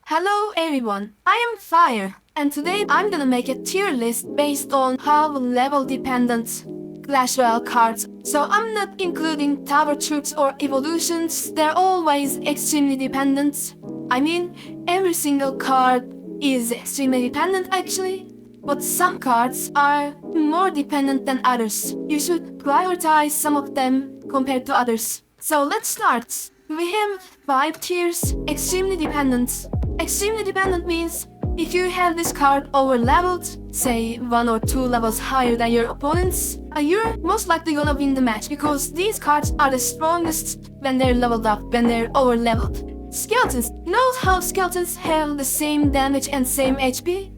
Hello everyone, I am Fire, and today I'm gonna make a tier list based on how level dependent Clash Royale cards. So I'm not including tower troops or evolutions, they're always extremely dependent. I mean, every single card is extremely dependent actually, but some cards are more dependent than others. You should prioritize some of them compared to others. So let's start. We have 5 tiers. Extremely dependent. Extremely dependent means if you have this card overleveled, say 1 or 2 levels higher than your opponents, you're most likely gonna win the match because these cards are the strongest when they're leveled up, when they're overleveled. Skeletons. You know how skeletons have the same damage and same HP?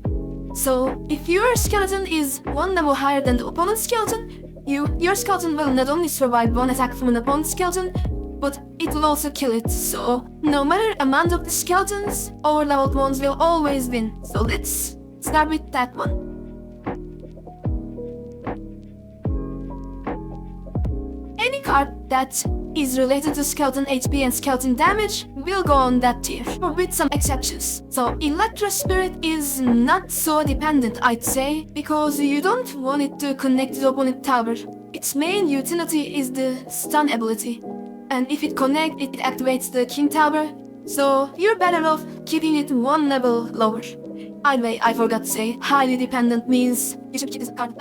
So if your skeleton is 1 level higher than the opponent's skeleton, your skeleton will not only survive 1 attack from an opponent's skeleton, but it will also kill it. So no matter the amount of the skeletons, overleveled ones will always win. So let's start with that one. Any card that is related to skeleton HP and skeleton damage will go on that tier, with some exceptions. So Electro Spirit is not so dependent, I'd say, because you don't want it to connect to the opponent tower. Its main utility is the stun ability, and if it connects, it activates the king tower, so you're better off keeping it 1 level lower. Either way, I forgot to say, highly dependent means you should keep this card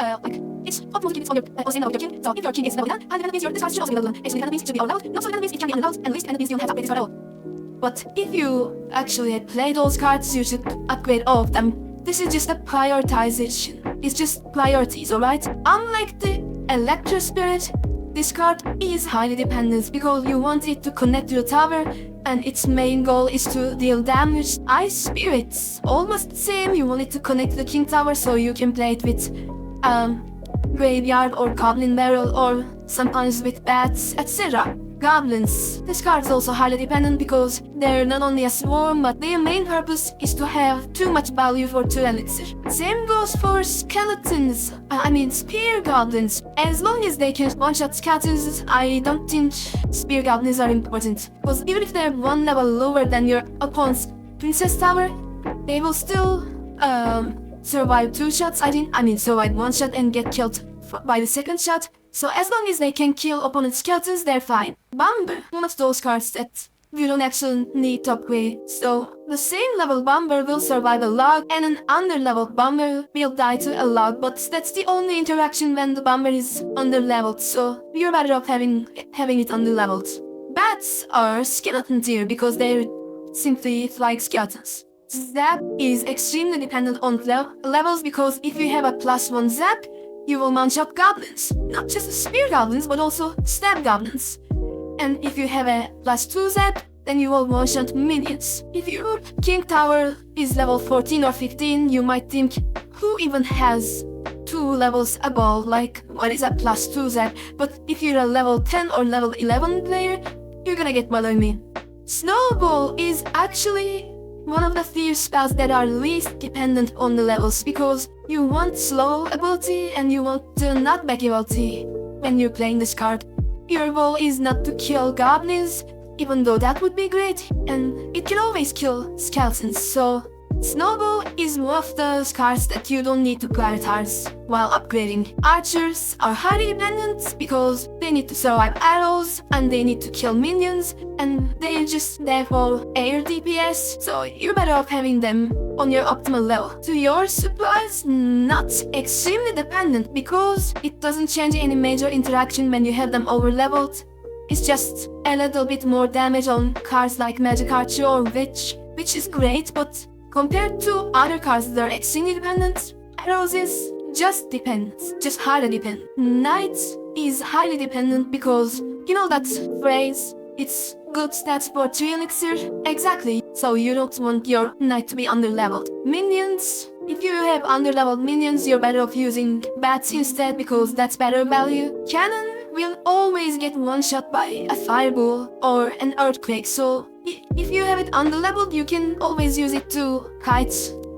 it's optimal to keep it on the same level with your king. So if your king is level 9, highly dependent means this card should also be level 9. Extremely dependent means it should be overleveled, not so dependent means it can be underleveled, and least dependent means you don't have to upgrade this card at all. But if you actually play those cards, you should upgrade all of them. This is just a prioritization. It's just priorities, alright? Unlike the Electro Spirit, this card is highly dependent because you want it to connect to the tower and its main goal is to deal damage. Ice Spirit's almost the same, you want it to connect to the king tower so you can play it with graveyard or goblin barrel or sometimes with bats, etc. Goblins. This card is also highly dependent because they're not only a swarm, but their main purpose is to have too much value for 2 elixir. Same goes for skeletons, spear goblins. As long as they can one-shot skeletons, I don't think spear goblins are important. Because even if they're 1 level lower than your opponent's princess tower, they will still survive 2 shots, survive 1 shot and get killed by the 2nd shot. So as long as they can kill opponent's skeletons, they're fine. Bomber, one of those cards that you don't actually need to upgrade. So the same level bomber will survive a log, and an underleveled bomber will die to a log, but that's the only interaction when the bomber is underleveled, so you're better off having it underleveled. Bats are skeleton tier because they're simply like skeletons. Zap is extremely dependent on levels because if you have a +1 zap, you will munch up goblins. Not just spear goblins, but also stab goblins. And if you have a +2 zap, then you will one-shot minions. If your king tower is level 14 or 15, you might think, who even has 2 levels above, like what is a +2 zap? But if you're a level 10 or level 11 player, you're gonna get what I mean. Snowball is actually one of the few spells that are least dependent on the levels because you want slow ability and you want the knockback ability when you're playing this card. Your goal is not to kill goblins, even though that would be great, and it can always kill skeletons, so Snowball is one of those cards that you don't need to prioritize while upgrading. Archers are highly dependent because they need to survive arrows and they need to kill minions and they're just there for air DPS, so you're better off having them on your optimal level. To your supplies, not extremely dependent because it doesn't change any major interaction when you have them overleveled. It's just a little bit more damage on cards like Magic Archer or Witch, which is great, but compared to other cards that are extremely dependent, Arrows is just highly dependent. Knight is highly dependent because, you know that phrase, it's good stats for 3 elixir? Exactly, so you don't want your knight to be underleveled. Minions, if you have underleveled minions, you're better off using bats instead because that's better value. Cannon will always get one-shot by a fireball or an earthquake, so if you have it underleveled, you can always use it to kite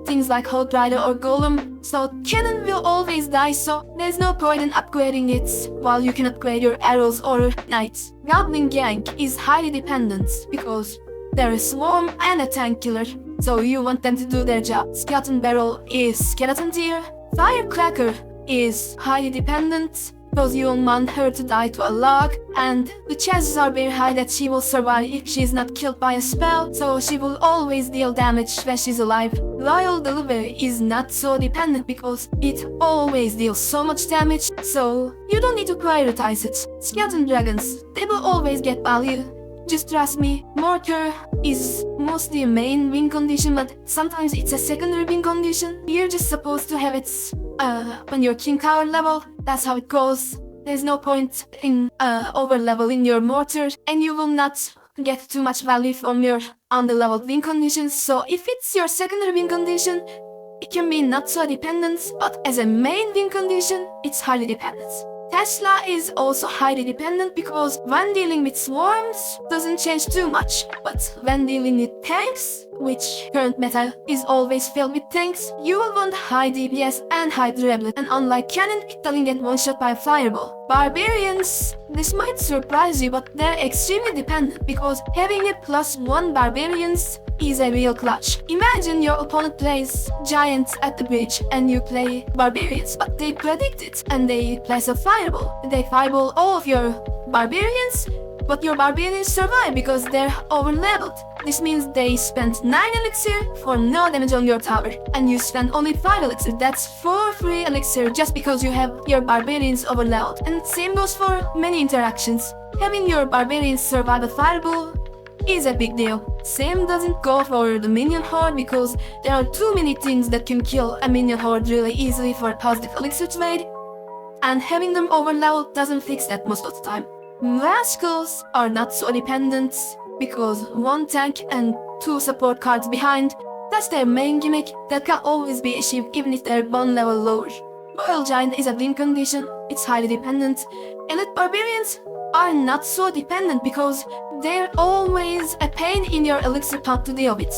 things like Hog Rider or Golem, so cannon will always die, so there's no point in upgrading it while you can upgrade your arrows or knights. Goblin Gang is highly dependent because they're a swarm and a tank killer. so you want them to do their job. Skeleton Barrel is skeleton tier. Firecracker is highly dependent, because you want her to die to a log, and the chances are very high that she will survive if she is not killed by a spell, so she will always deal damage when she's alive. Royal Delivery is not so dependent because it always deals so much damage, so you don't need to prioritize it. Skeleton Dragons, they will always get value. Just trust me, Mortar is mostly a main win condition, but sometimes it's a secondary win condition. You're just supposed to have it when you're King Tower level. That's how it goes. There's no point in overleveling your Mortar, and you will not get too much value from your underleveled win conditions. So if it's your secondary win condition, it can be not so dependent, but as a main win condition, it's highly dependent. Tesla is also highly dependent because when dealing with swarms, doesn't change too much. But when dealing with tanks, which current meta is always filled with tanks, you will want high DPS and high durability. And unlike Cannon, it doesn't get one-shot by a fireball. Barbarians, this might surprise you, but they're extremely dependent because having a +1 barbarians is a real clutch. Imagine your opponent plays giants at the bridge and you play barbarians, but they predict it and they place a fireball. They fireball all of your barbarians, but your barbarians survive because they're overleveled. This means they spent 9 elixir for no damage on your tower, and you spend only 5 elixir. That's 4 free elixir just because you have your barbarians overleveled. And same goes for many interactions. Having your barbarians survive a fireball is a big deal. Same doesn't go for the minion horde because there are too many things that can kill a minion horde really easily for a positive elixir trade, and having them overleveled doesn't fix that most of the time. Rascals are not so dependent because 1 tank and 2 support cards behind, that's their main gimmick that can always be achieved even if they're 1 level lower. Royal Giant is a win condition, it's highly dependent. Elite Barbarians are not so dependent because they're always a pain in your elixir pot to deal with,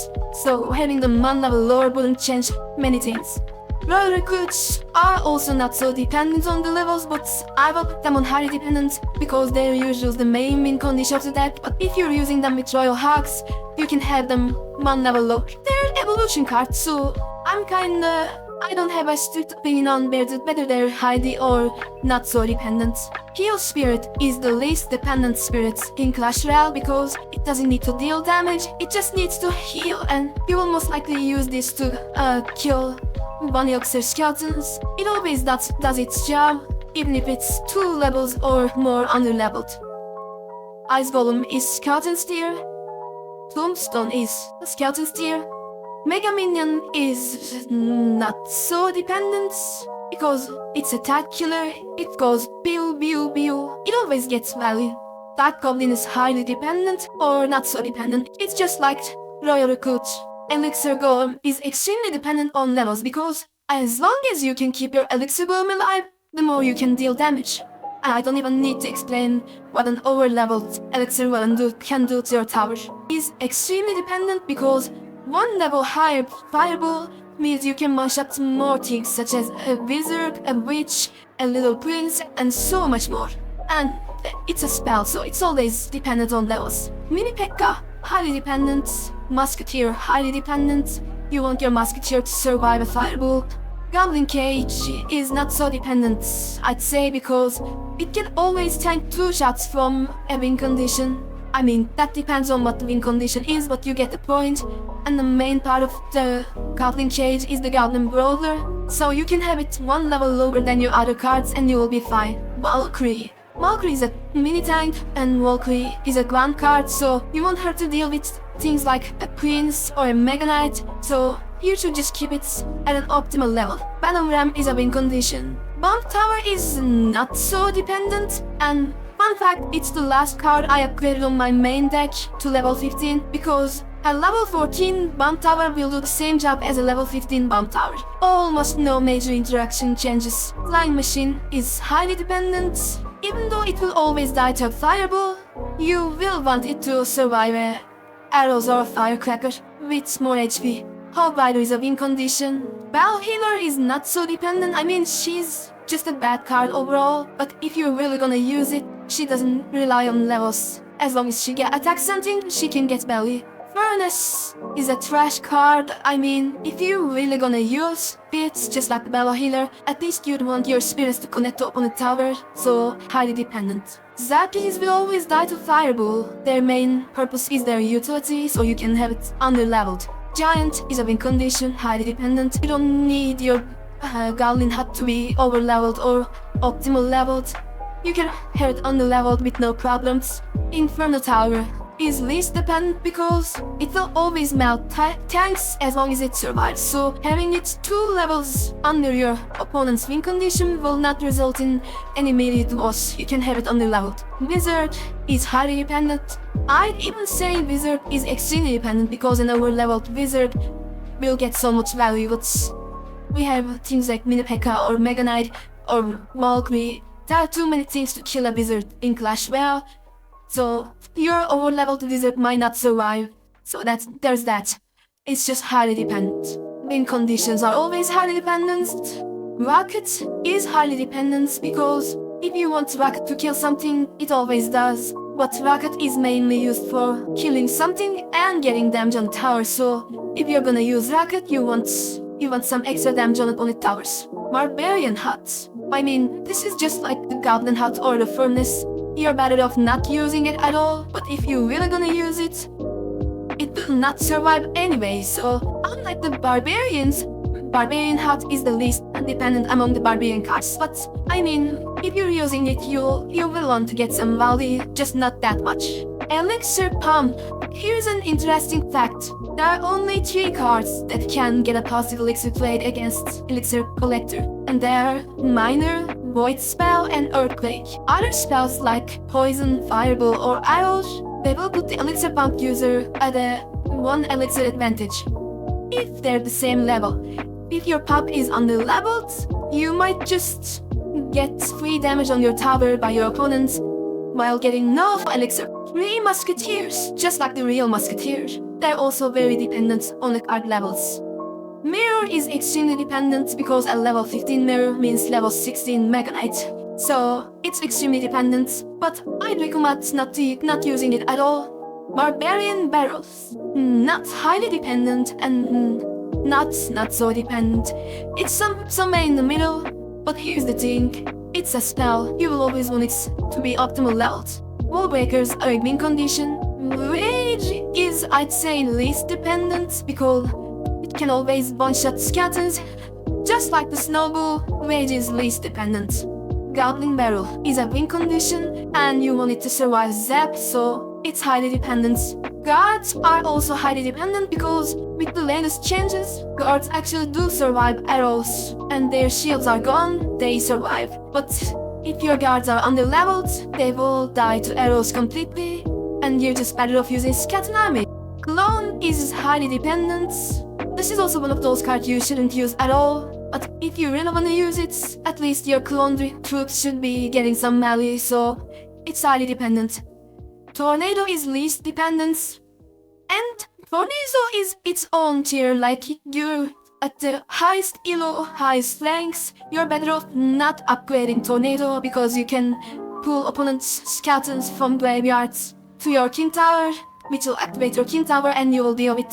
so having them 1 level lower wouldn't change many things. Royal Recruits are also not so dependent on the levels, but I will put them on highly dependent because they're usually the main win condition of the deck, but if you're using them with Royal Hawks, you can have them 1 level lower. They're evolution cards, so I don't have a strict opinion on whether they're highly or not so dependent. Heal Spirit is the least dependent spirit in Clash Royale because it doesn't need to deal damage, it just needs to heal, and you will most likely use this to kill 1 elixir skeletons. It always does its job, even if it's 2 levels or more underleveled. Ice Golem is skeleton tier. Tombstone is skeleton tier. Mega Minion is not so dependent because it's a tag killer, it goes pew pew pew, it always gets value. Dark Goblin is highly dependent or not so dependent, it's just like Royal Recruit. Elixir Golem is extremely dependent on levels because as long as you can keep your Elixir Golem alive, the more you can deal damage. And I don't even need to explain what an overleveled Elixir Golem can do to your tower. It's extremely dependent because 1 level higher fireball means you can one-shot more things such as a wizard, a witch, a little prince, and so much more. And it's a spell, so it's always dependent on levels. Mini Pekka, highly dependent. Musketeer, highly dependent. You want your musketeer to survive a fireball. Goblin Cage is not so dependent, I'd say, because it can always tank 2 shots from a win condition. I mean, that depends on what the win condition is, but you get the point. And the main part of the Goblin Cage is the Goblin Brawler, so you can have it 1 level lower than your other cards and you will be fine. Valkyrie. Valkyrie is a mini tank and Valkyrie is a ground card, so you want her to deal with things like a Prince or a Mega Knight, so you should just keep it at an optimal level. Venom Ram is a win condition. Bomb Tower is not so dependent, and fun fact, it's the last card I upgraded on my main deck to level 15 because a level 14 Bomb Tower will do the same job as a level 15 Bomb Tower. Almost no major interaction changes. Flying Machine is highly dependent. Even though it will always die to a fireball, you will want it to survive arrows or a firecracker with more HP. Hog Rider is a win condition. Battle Healer is not so dependent, I mean she's just a bad card overall, but if you're really gonna use it, she doesn't rely on levels. As long as she attacks something, she can get value. Furnace is a trash card. I mean, if you really gonna use spirits just like the Battle Healer, at least you'd want your spirits to connect to opponent tower, so highly dependent. Zappies will always die to Fireball. Their main purpose is their utility, so you can have it underleveled. Giant is a win condition, highly dependent. You don't need your Goblin Hut to be overleveled or optimal leveled. You can have it underleveled with no problems. Inferno Tower is least dependent because it will always melt tanks as long as it survives, so having it 2 levels under your opponent's win condition will not result in any immediate loss. You can have it underleveled. Wizard is highly dependent. I'd even say Wizard is extremely dependent because an overleveled Wizard will get so much value. But we have things like Mini Pekka or Mega Knight or Valkyrie. There are too many things to kill a Wizard in Clash Royale, so your overleveled Wizard might not survive. So there's that. It's just highly dependent. Win conditions are always highly dependent. Rocket is highly dependent because if you want Rocket to kill something, it always does. But Rocket is mainly used for killing something and getting damage on the tower, so if you're gonna use Rocket, you want some extra damage on opponent towers. Barbarian Hut. I mean, this is just like the Goblin Hut or the Furnace. You're better off not using it at all, but if you're really gonna use it, it will not survive anyway, so unlike the Barbarians, Barbarian Hut is the least dependent among the Barbarian cards. But I mean, if you're using it, you will want to get some value, just not that much. Elixir Pump. Here's an interesting fact. There are only 3 cards that can get a positive elixir played against Elixir Collector, and they are Miner, Void Spell, and Earthquake. Other spells like Poison, Fireball, or Arrows, they will put the Elixir Pump user at a 1 elixir advantage if they're the same level. If your pump is underleveled, you might just get free damage on your tower by your opponents while getting no elixir. 3 Musketeers, just like the real Musketeers. They're also very dependent on the card levels. Mirror is extremely dependent because a level 15 mirror means level 16 Mega Knight. So it's extremely dependent, but I'd recommend not using it at all. Barbarian Barrels. Not highly dependent and not so dependent. It's somewhere in the middle, but here's the thing. It's a spell. You will always want it to be optimal leveled. Wall breakers are a win condition. Rage is, I'd say, least dependent because it can always one-shot skeletons. Just like the snowball, Rage is least dependent. Goblin Barrel is a win condition and you want it to survive Zap, so it's highly dependent. Guards are also highly dependent because with the latest changes, guards actually do survive arrows, and their shields are gone, they survive. But if your guards are underleveled, they will die to arrows completely, and you're just better off using Skeleton Army. Clone is highly dependent. This is also one of those cards you shouldn't use at all, but if you really want to use it, at least your clone troops should be getting some melee, so it's highly dependent. Tornado is least dependent, and Tornado is its own tier. Like you're at the highest elo, highest ranks, you're better off not upgrading Tornado because you can pull opponent's skeletons from graveyards to your king tower, which will activate your king tower and you will deal with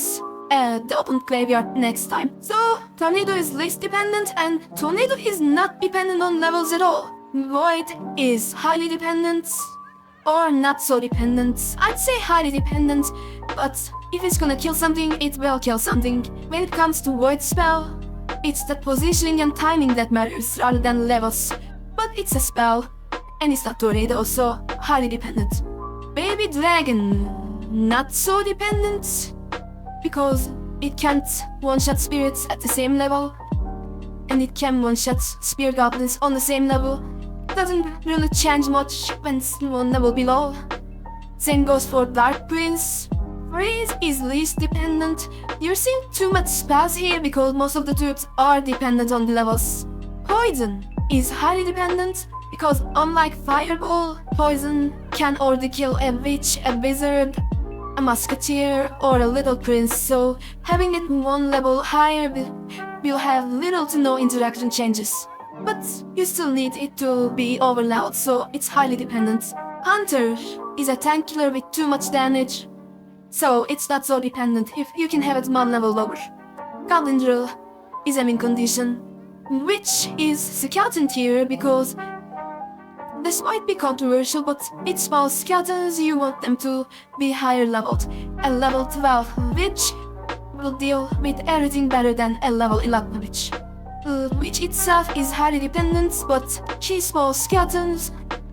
the opponent graveyard next time. So Tornado is least dependent and Tornado is not dependent on levels at all. Void is highly dependent. Or not so dependent. I'd say highly dependent, but if it's gonna kill something, it will kill something. When it comes to Void Spell, it's the positioning and timing that matters rather than levels. But it's a spell, and it's not Tornado, so highly dependent. Baby Dragon, not so dependent, because it can't one-shot spirits at the same level, and it can one-shot spear goblins on the same level. Doesn't really change much when one level below. Same goes for Dark Prince. Freeze is least dependent. You're seeing too much spells here because most of the troops are dependent on the levels. Poison is highly dependent because unlike Fireball, Poison can already kill a witch, a wizard, a musketeer, or a little prince, so having it 1 level higher will have little to no interaction changes. But you still need it to be overleveled, so it's highly dependent. Hunter is a tank killer with too much damage. So it's not so dependent if you can have it one level lower. Goblin Drill is a win condition, which is skeleton tier because this might be controversial, but it's for skeletons you want them to be higher leveled. A level 12, which will deal with everything better than a level 11, which itself is highly dependent, but she's for skeletons,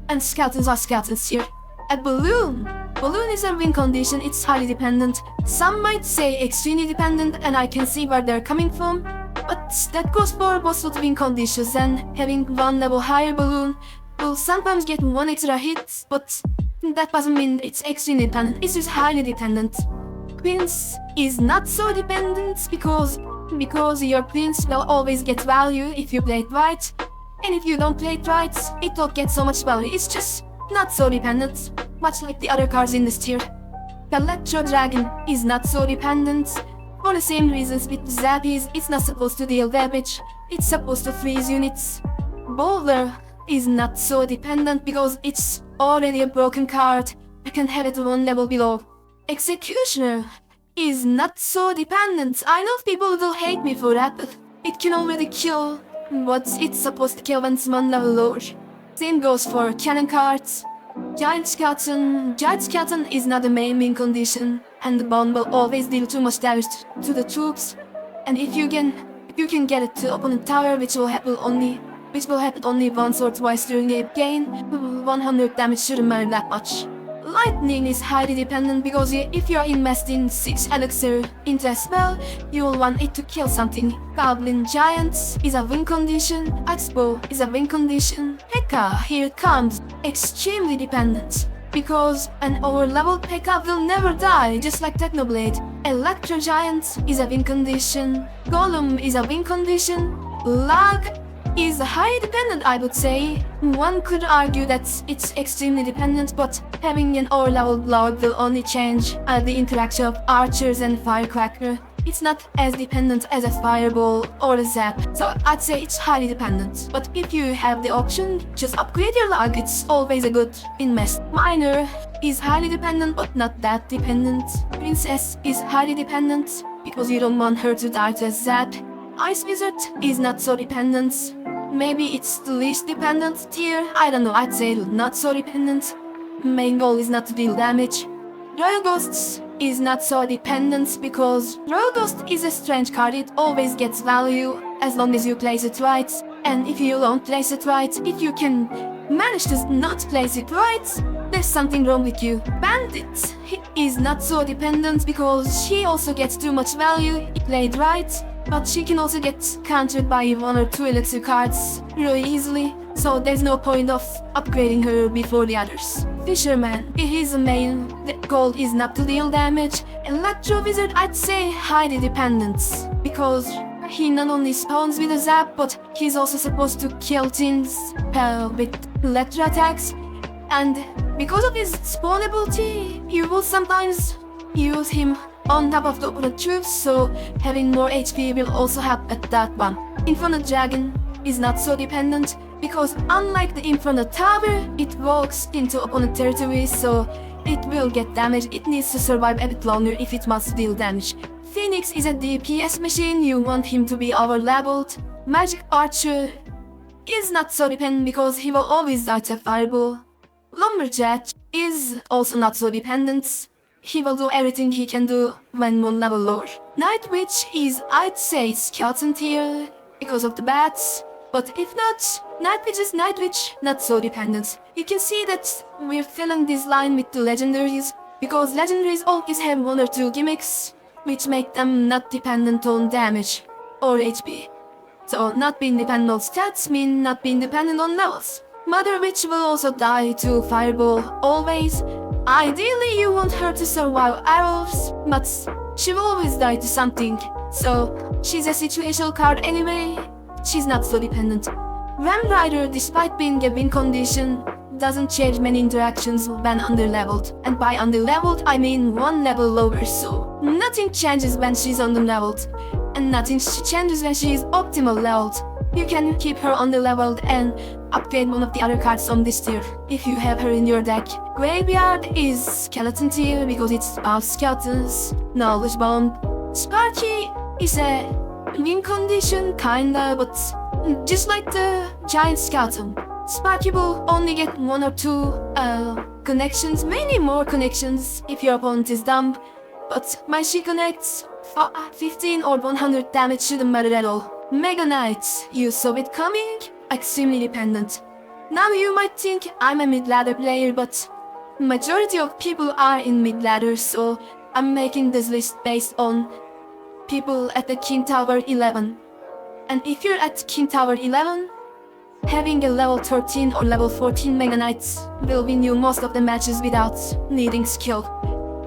and skeletons are skeletons here. A balloon. Balloon is a win condition, it's highly dependent. Some might say extremely dependent, and I can see where they're coming from, but that goes for most of the win conditions, and having one level higher balloon will sometimes get one extra hit, but that doesn't mean it's extremely dependent, it's just highly dependent. Queens is not so dependent because your queens will always get value if you play it right, and if you don't play it right, it won't get so much value. It's just not so dependent, much like the other cards in this tier. Electro Dragon is not so dependent, for the same reasons with Zappies. It's not supposed to deal damage, it's supposed to freeze units. Bowler is not so dependent because it's already a broken card, you can have it one level below. Executioner is not so dependent. I know people will hate me for that, but it can already kill what it's supposed to kill when it's one level lower. Same goes for cannon cards. Giant Skeleton is not the main win condition, and the bomb will always deal too much damage to the troops. And if you can get it to opponent tower, which will happen only once or twice during the game, 100 damage shouldn't matter that much. Lightning is highly dependent because if you are investing 6 elixir into a spell, you will want it to kill something. Goblin Giants is a win condition, Expo is a win condition. Pekka, here it comes, extremely dependent, because an overleveled Pekka will never die, just like Technoblade. Electro Giant is a win condition, Golem is a win condition, Lag is highly dependent, I would say. One could argue that it's extremely dependent, but having an overleveled log will only change the interaction of archers and firecracker. It's not as dependent as a fireball or a zap, so I'd say it's highly dependent. But if you have the option, just upgrade your log, it's always a good investment. Miner is highly dependent, but not that dependent. Princess is highly dependent because you don't want her to die to a zap. Ice Wizard is not so dependent. Maybe it's the least dependent tier, I don't know, I'd say not so dependent. Main goal is not to deal damage. Royal Ghosts is not so dependent because Royal Ghost is a strange card, it always gets value as long as you place it right. And if you don't place it right, if you can manage to not place it right, there's something wrong with you. Bandit is not so dependent because she also gets too much value if played right, but she can also get countered by 1 or 2 elixir cards really easily, so there's no point of upgrading her before the others. Fisherman, his main goal is not to deal damage. Electro Wizard, I'd say highly dependent, because he not only spawns with a zap, but he's also supposed to kill things with electro attacks, and because of his spawn ability, you will sometimes use him on top of the opponent troops, so having more HP will also help at that one. Infinite Dragon is not so dependent because unlike the Infinite Tower, it walks into opponent territory, so it will get damage. It needs to survive a bit longer if it wants to deal damage. Phoenix is a DPS machine, you want him to be overleveled. Magic Archer is not so dependent because he will always die to a fireball. Lumberjack is also not so dependent. He will do everything he can do when one level lower. Night Witch is, I'd say, skeleton tier because of the bats, but if not, Night Witch is Night Witch, not so dependent. You can see that we're filling this line with the Legendaries, because Legendaries always have 1 or 2 gimmicks, which make them not dependent on damage or HP. So not being dependent on stats mean not being dependent on levels. Mother Witch will also die to fireball, always. Ideally you want her to survive arrows, but she will always die to something, so she's a situational card anyway, she's not so dependent. Ram Rider, despite being a win condition, doesn't change many interactions when underleveled, and by underleveled I mean 1 level lower, so nothing changes when she's underleveled, and nothing changes when she is optimal leveled. You can keep her underleveled and upgrade one of the other cards on this tier if you have her in your deck. Graveyard is skeleton tier because it's about skeletons. Knowledge bomb. Sparky is a win condition kinda, but just like the giant skeleton. Sparky will only get 1 or 2 connections, maybe more connections if your opponent is dumb. But when she connects, 15 or 100 damage shouldn't matter at all. Mega Knight, you saw it coming, extremely dependent. Now you might think I'm a mid-ladder player, but majority of people are in mid-ladder, so I'm making this list based on people at the King Tower 11. And if you're at King Tower 11, having a level 13 or level 14 Mega Knight will win you most of the matches without needing skill.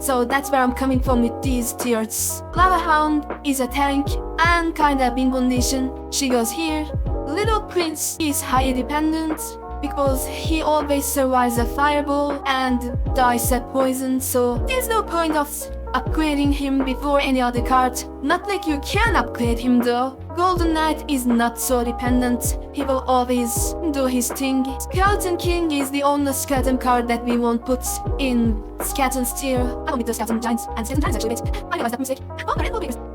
So that's where I'm coming from with these tiers. Lava Hound is a tank and kinda win condition. She goes here. Little Prince is highly dependent because he always survives a fireball and dies at poison, so there's no point of upgrading him before any other card. Not like you can upgrade him though. Golden Knight is not so dependent. He will always do his thing. Skeleton King is the only skeleton card that we won't put in Skeleton's tier. I won't be the Skeleton Giants, and Skeleton Giants actually wait. I realized that mistake.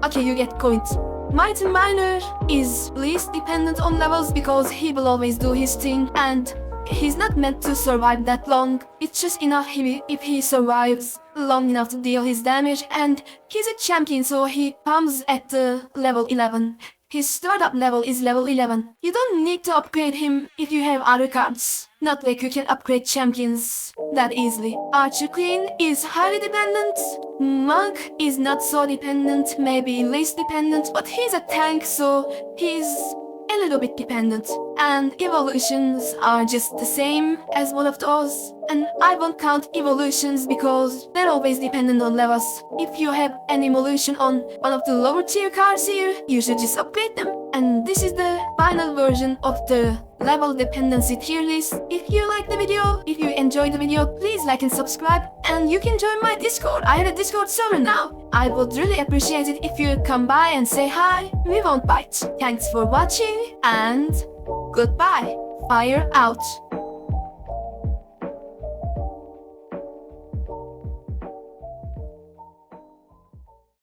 Okay, you get coins. Mighty Miner is least dependent on levels because he will always do his thing, and he's not meant to survive that long. It's just enough if he survives long enough to deal his damage, and he's a champion, so he comes at the level 11. His startup level is level 11. You don't need to upgrade him if you have other cards. Not like you can upgrade champions that easily. Archer Queen is highly dependent. Monk is not so dependent, maybe least dependent, but he's a tank, so he's a little bit dependent. And evolutions are just the same as one of those. And I won't count evolutions because they're always dependent on levels. If you have an evolution on one of the lower tier cards here, you should just upgrade them. And this is the final version of the level dependency tier list. If you like the video, if you enjoyed the video, please like and subscribe. And you can join my Discord. I have a Discord server now. I would really appreciate it if you come by and say hi. We won't bite. Thanks for watching and goodbye. Fire out.